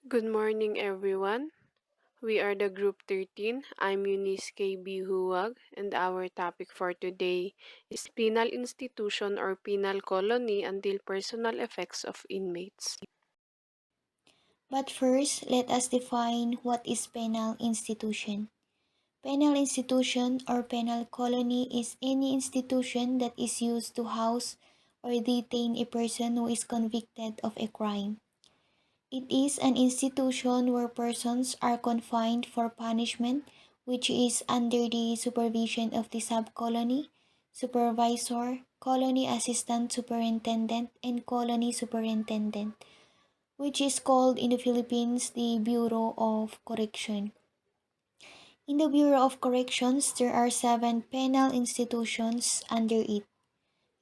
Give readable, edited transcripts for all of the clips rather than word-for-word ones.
Good morning, everyone. We are the Group 13. I'm Eunice KB Huwag, and our topic for today is penal institution or penal colony until personal effects of inmates. But first, let us define what is penal institution. Penal institution or penal colony is any institution that is used to house or detain a person who is convicted of a crime. It is an institution where persons are confined for punishment, which is under the supervision of the subcolony, supervisor, colony assistant superintendent, and colony superintendent, which is called in the Philippines the Bureau of Correction. In the Bureau of Corrections, there are 7 penal institutions under it.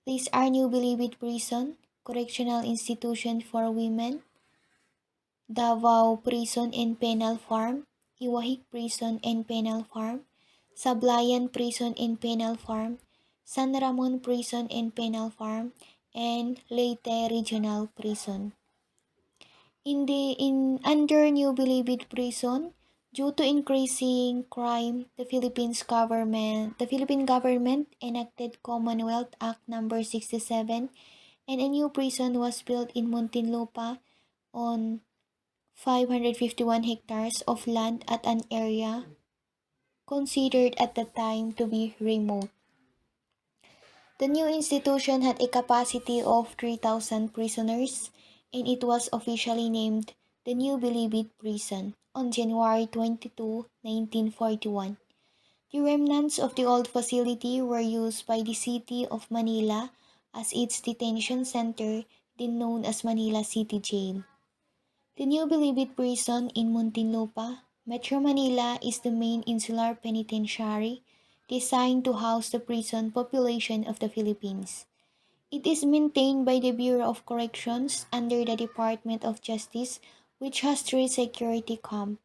These are New Bilibid Prison, Correctional Institution for Women, Davao Prison and Penal Farm, Iwahik Prison and Penal Farm, Sablayan Prison and Penal Farm, San Ramon Prison and Penal Farm, and Leyte Regional Prison. In under New Bilibid Prison, due to increasing crime, the Philippine government enacted Commonwealth Act number 67, and a new prison was built in Muntinlupa on 551 hectares of land at an area considered at the time to be remote. The new institution had a capacity of 3,000 prisoners, and it was officially named the New Bilibid Prison on January 22, 1941. The remnants of the old facility were used by the city of Manila as its detention center, then known as Manila City Jail. The New Bilibid Prison in Muntinlupa, Metro Manila is the main insular penitentiary designed to house the prison population of the Philippines. It is maintained by the Bureau of Corrections under the Department of Justice, which has 3 security camps: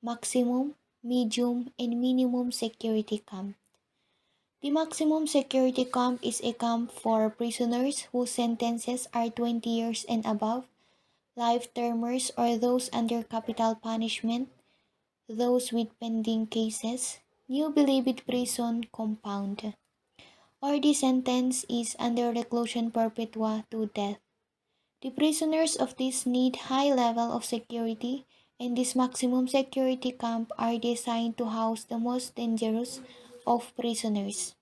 maximum, medium, and minimum security camp. The maximum security camp is a camp for prisoners whose sentences are 20 years and above, life termers or those under capital punishment, those with pending cases, New Bilibid Prison Compound, or the sentence is under reclusion perpetua to death. The prisoners of this need high level of security, and this maximum security camp are designed to house the most dangerous of prisoners.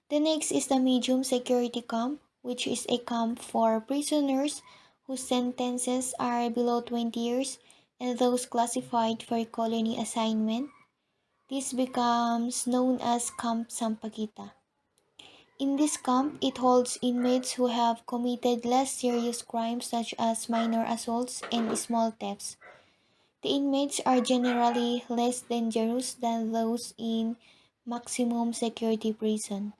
The next is the medium security camp, which is a camp for prisoners whose sentences are below 20 years and those classified for colony assignment. This becomes known as Camp Sampaguita. In this camp, it holds inmates who have committed less serious crimes such as minor assaults and small thefts. The inmates are generally less dangerous than those in maximum security prison.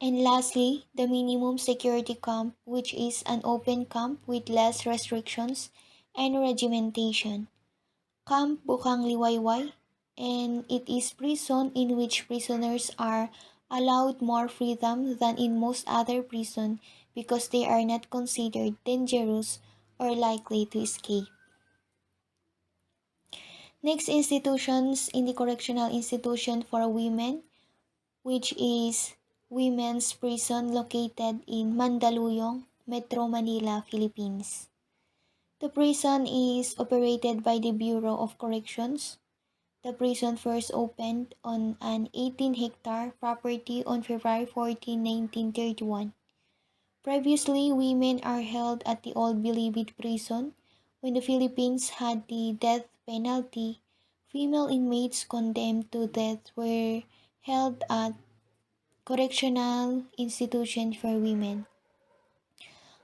And lastly, the minimum security camp, which is an open camp with less restrictions and regimentation. Camp Bukang Liwayway, and it is prison in which prisoners are allowed more freedom than in most other prison because they are not considered dangerous or likely to escape. Next institutions in the correctional institution for women, which is Women's Prison located in Mandaluyong, Metro Manila, Philippines. The prison is operated by the Bureau of Corrections. The prison first opened on an 18-hectare property on February 14, 1931. Previously, women are held at the old Bilibid prison. When the Philippines had the death penalty, female inmates condemned to death were held at correctional institution for women.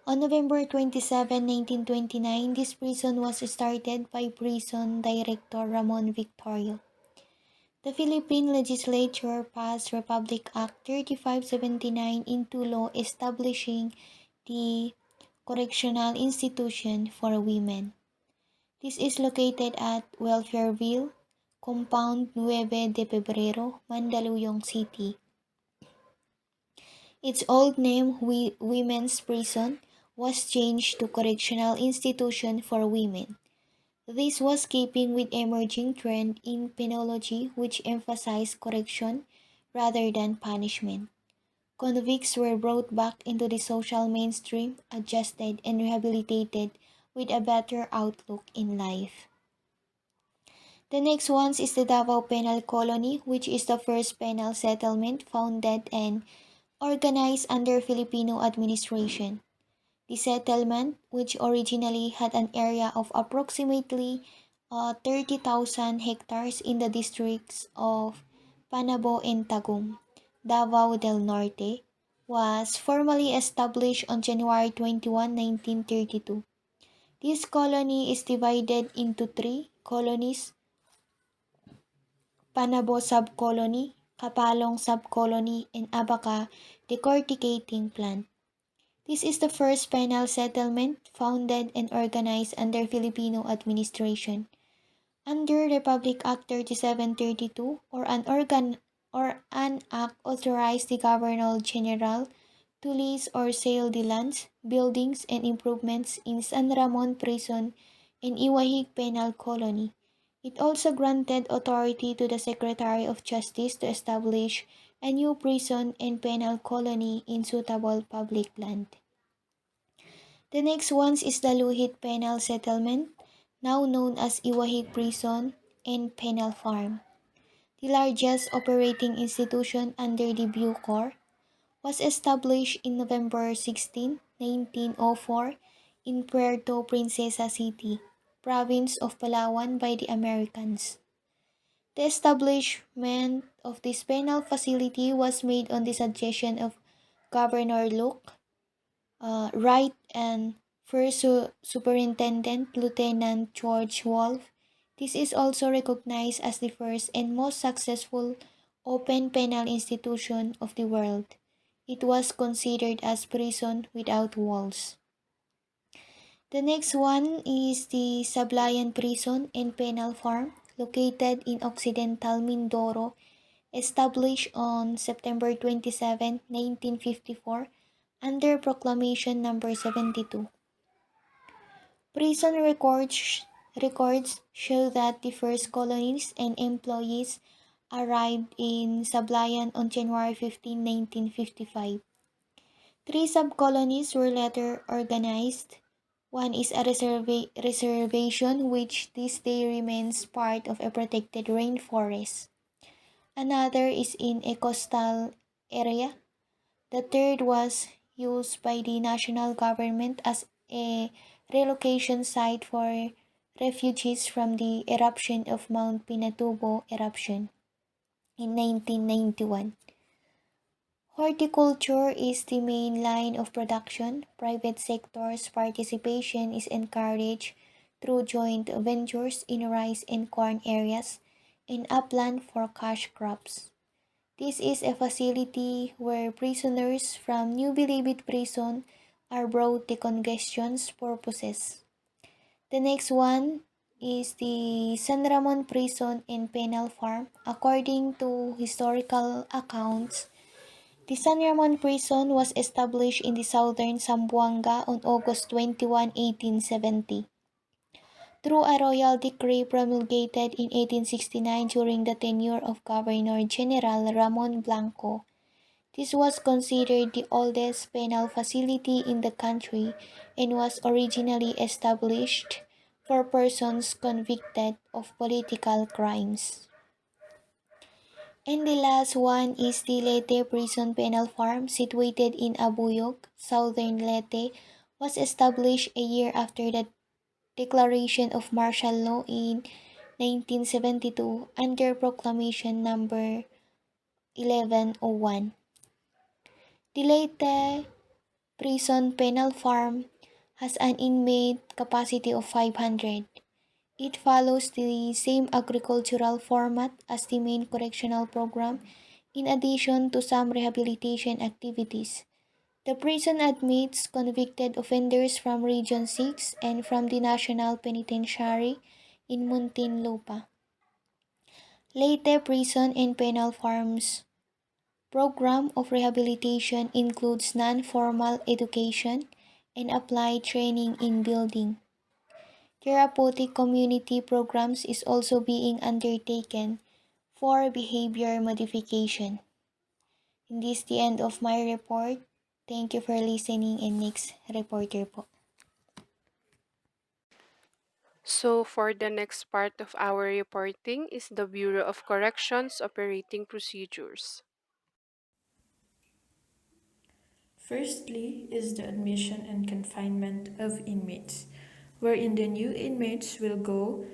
On November 27, 1929, this prison was started by Prison Director Ramon Victorio. The Philippine Legislature passed Republic Act 3579 into law establishing the Correctional Institution for Women. This is located at Welfareville, Compound 9 de Febrero, Mandaluyong City. Its old name, Women's Prison, was changed to correctional institution for women. This was keeping with emerging trend in penology which emphasized correction rather than punishment. Convicts were brought back into the social mainstream, adjusted and rehabilitated with a better outlook in life. The next one is the Davao Penal Colony, which is the first penal settlement founded and organized under Filipino administration. The settlement, which originally had an area of approximately 30,000 hectares in the districts of Panabo and Tagum, Davao del Norte, was formally established on January 21, 1932. This colony is divided into three colonies: Panabo Subcolony, Kapalong Subcolony, and Abaca decorticating plant. This is the first penal settlement founded and organized under Filipino administration. Under Republic Act 3732 or an act authorized the Governor General to lease or sale the lands, buildings, and improvements in San Ramon Prison and Iwahig Penal Colony. It also granted authority to the Secretary of Justice to establish a new prison and penal colony in suitable public land. The next one is the Luhit Penal Settlement, now known as Iwahig Prison and Penal Farm. The largest operating institution under the Bucor was established in November 16, 1904 in Puerto Princesa City, province of Palawan by the Americans. The establishment of this penal facility was made on the suggestion of Governor Luke Wright and First Superintendent Lieutenant George Wolfe. This is also recognized as the first and most successful open penal institution of the world. It was considered as prison without walls. The next one is the Sablayan Prison and Penal Farm, located in Occidental Mindoro, established on September 27, 1954, under Proclamation Number 72. Prison records show that the first colonists and employees arrived in Sablayan on January 15, 1955. Three sub-colonies were later organized. One is a reservation which this day remains part of a protected rainforest. Another is in a coastal area. The third was used by the national government as a relocation site for refugees from the eruption of Mount Pinatubo eruption in 1991. Horticulture is the main line of production. Private sector's participation is encouraged through joint ventures in rice and corn areas and upland for cash crops. This is a facility where prisoners from New Bilibid Prison are brought to congestions purposes. The next one is the San Ramon Prison and Penal Farm. According to historical accounts, the San Ramon Prison was established in the southern Zamboanga on August 21, 1870. Through a royal decree promulgated in 1869 during the tenure of Governor General Ramon Blanco. This was considered the oldest penal facility in the country and was originally established for persons convicted of political crimes. And the last one is the Leyte Prison Penal Farm, situated in Abuyog, southern Leyte, was established a year after the declaration of martial law in 1972 under Proclamation Number 1101. The Leyte Prison Penal Farm has an inmate capacity of 500. It follows the same agricultural format as the main correctional program, in addition to some rehabilitation activities. The prison admits convicted offenders from Region 6 and from the National Penitentiary in Muntinlupa. Leyte Prison and Penal Farms program of rehabilitation includes non-formal education, and applied training in building. Therapeutic community programs is also being undertaken for behavior modification. And this is the end of my report. Thank you for listening, and next reporter po. So for the next part of our reporting is the Bureau of Corrections operating procedures. Firstly is the admission and confinement of inmates, wherein the new inmates will go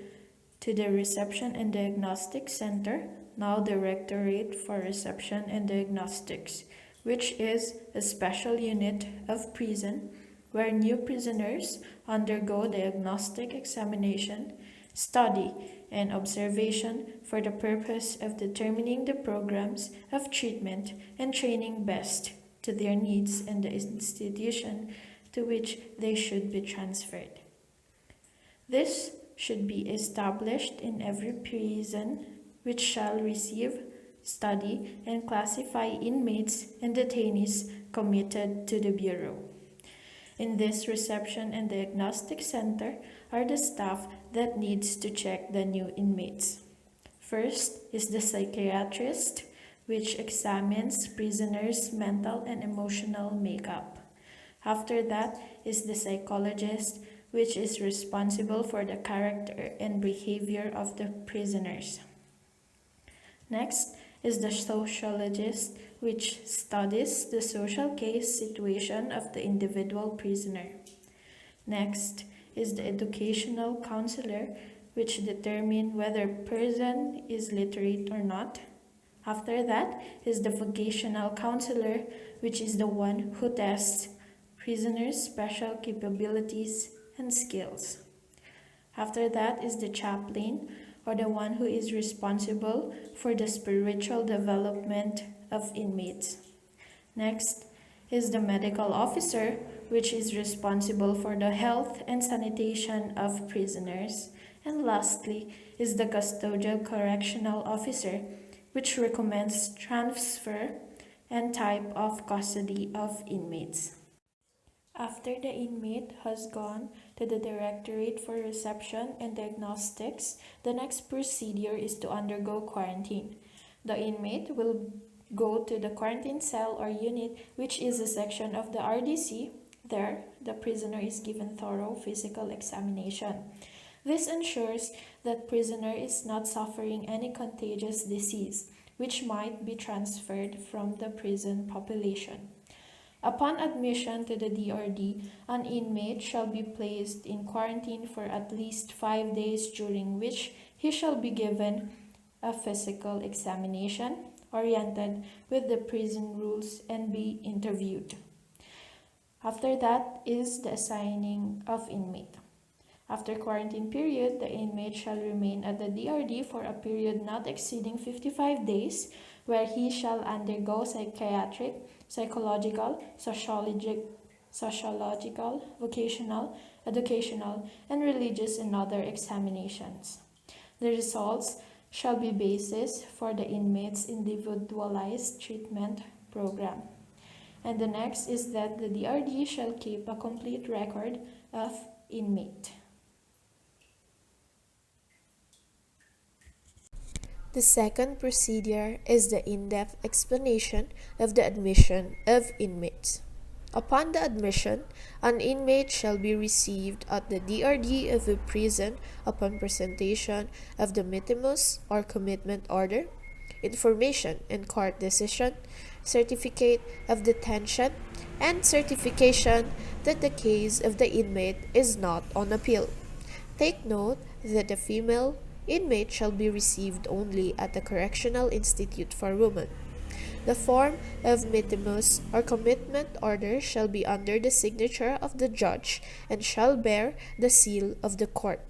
to the Reception and Diagnostic Center, now Directorate for Reception and Diagnostics, which is a special unit of prison where new prisoners undergo diagnostic examination, study, and observation for the purpose of determining the programs of treatment and training best to their needs and the institution to which they should be transferred. This should be established in every prison which shall receive, study, and classify inmates and detainees committed to the Bureau. In this reception and diagnostic center are the staff that needs to check the new inmates. First is the psychiatrist, which examines prisoners' mental and emotional makeup. After that is the psychologist, which is responsible for the character and behavior of the prisoners. Next is the sociologist, which studies the social case situation of the individual prisoner. Next is the educational counselor, which determine whether person is literate or not. After that is the vocational counselor, which is the one who tests prisoners' special capabilities and skills. After that is the chaplain, or the one who is responsible for the spiritual development of inmates. Next is the medical officer, which is responsible for the health and sanitation of prisoners. And lastly is the custodial correctional officer, which recommends transfer and type of custody of inmates. After the inmate has gone to the Directorate for Reception and Diagnostics, the next procedure is to undergo quarantine. The inmate will go to the quarantine cell or unit, which is a section of the RDC. There, the prisoner is given thorough physical examination. This ensures that prisoner is not suffering any contagious disease, which might be transferred from the prison population. Upon admission to the DRD, an inmate shall be placed in quarantine for at least 5 days, during which he shall be given a physical examination, oriented with the prison rules, and be interviewed. After that is the assigning of inmate. After quarantine period, the inmate shall remain at the DRD for a period not exceeding 55 days, where he shall undergo psychiatric, psychological, sociological, vocational, educational, and religious and other examinations. The results shall be basis for the inmate's individualized treatment program. And the next is that the DRD shall keep a complete record of inmate. The second procedure is the in-depth explanation of the admission of inmates. Upon the admission, an inmate shall be received at the DRD of a prison upon presentation of the mittimus or commitment order, information and court decision, certificate of detention, and certification that the case of the inmate is not on appeal. Take note that the female inmate shall be received only at the Correctional Institute for Women. The form of mittimus or commitment order shall be under the signature of the judge and shall bear the seal of the court.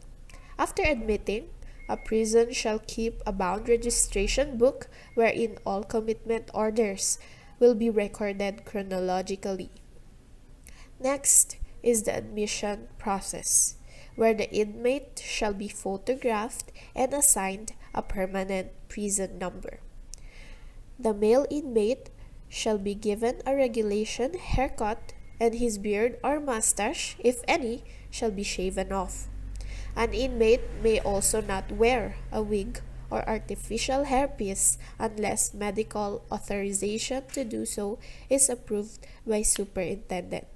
After admitting, a prison shall keep a bound registration book wherein all commitment orders will be recorded chronologically. Next is the admission process, where the inmate shall be photographed and assigned a permanent prison number. The male inmate shall be given a regulation haircut and his beard or mustache, if any, shall be shaven off. An inmate may also not wear a wig or artificial hairpiece unless medical authorization to do so is approved by superintendent.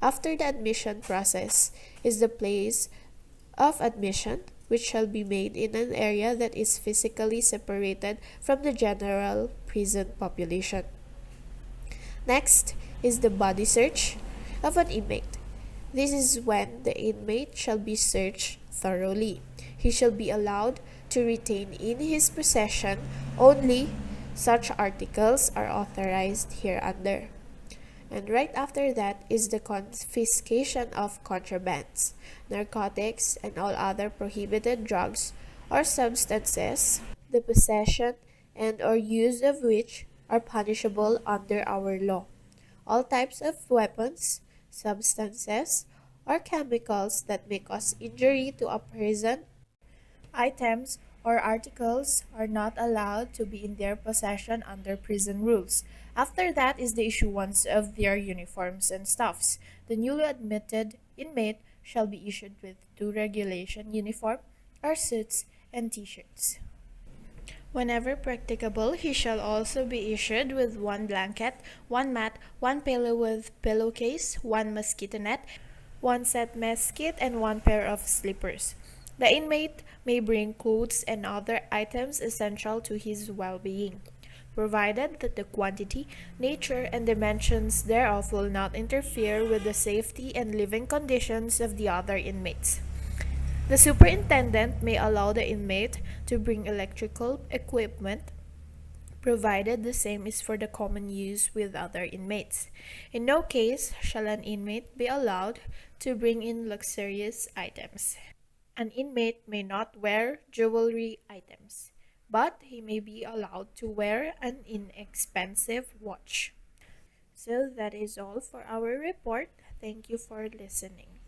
After the admission process is the place of admission, which shall be made in an area that is physically separated from the general prison population. Next is the body search of an inmate. This is when the inmate shall be searched thoroughly. He shall be allowed to retain in his possession only such articles are authorized hereunder. And right after that is the confiscation of contrabands, narcotics, and all other prohibited drugs or substances, the possession and or use of which are punishable under our law. All types of weapons, substances, or chemicals that may cause injury to a person, items, or articles are not allowed to be in their possession under prison rules. After that is the issuance of their uniforms and stuffs. The newly admitted inmate shall be issued with two regulation uniform or suits and t-shirts. Whenever practicable, he shall also be issued with one blanket, one mat, one pillow with pillowcase, one mosquito net, one set mess kit, and one pair of slippers. The inmate may bring clothes and other items essential to his well-being, provided that the quantity, nature, and dimensions thereof will not interfere with the safety and living conditions of the other inmates. The superintendent may allow the inmate to bring electrical equipment, provided the same is for the common use with other inmates. In no case shall an inmate be allowed to bring in luxurious items. An inmate may not wear jewelry items, but he may be allowed to wear an inexpensive watch. So that is all for our report. Thank you for listening.